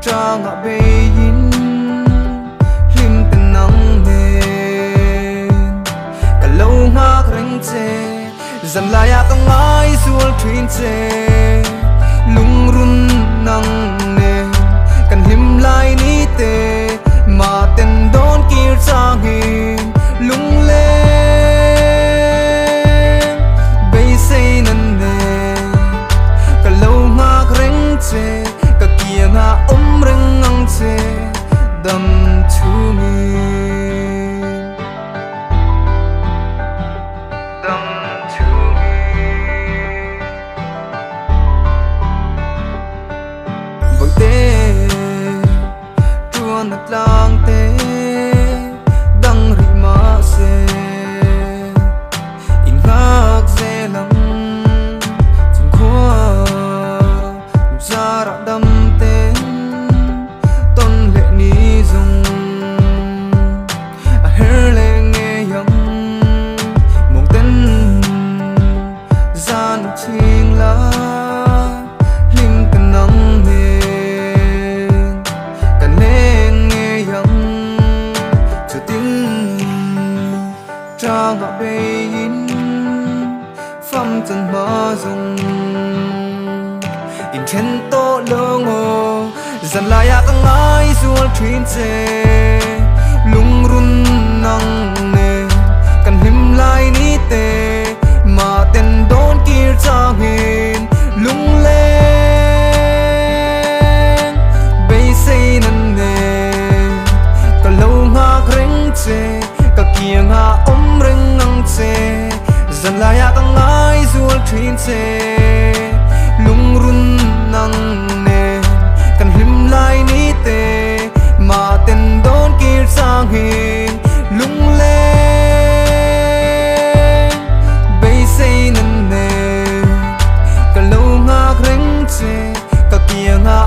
tra ngã bê in lim tên nắng nề cả lâu ngã rèn chê dần lại à tăng ai xuôi thuyền chê lung run nắng nề cần lim lại ní tê mà tên đón kia ra hình lung lên bay say năn nề cả lâu ngã rèn chê cả kia ngã rèn ngang chê đâm thu mi đâm thu mi vang tê tua nát lang tê đăng rì ma se in ngạc dê lăng chung khoa ra ra đâm tê tôn lệ ni dung a her lệ nghe yong mong tên ra nụ chinh la lim tên nắng nề cần lệ nghe yong cho tiếng tra ngã bê in phăm chân ma dung in thiên tô lơ ngô dần lại à tăng ai xuôi thuyền chê lung run nắng nề cần him lại ní tê mà tên đón kia ra hình lung lên bay say năn nề cả lâu ngã rèn chê cả kia ngã rèn ngang chê dần lại à tăng ai xuôi thuyền chê lung run nắng nề cần him lại ní tê mà tên đón kia sang hình lung lên bay say năn nề cả lâu ngã rèn chê cả kia ngã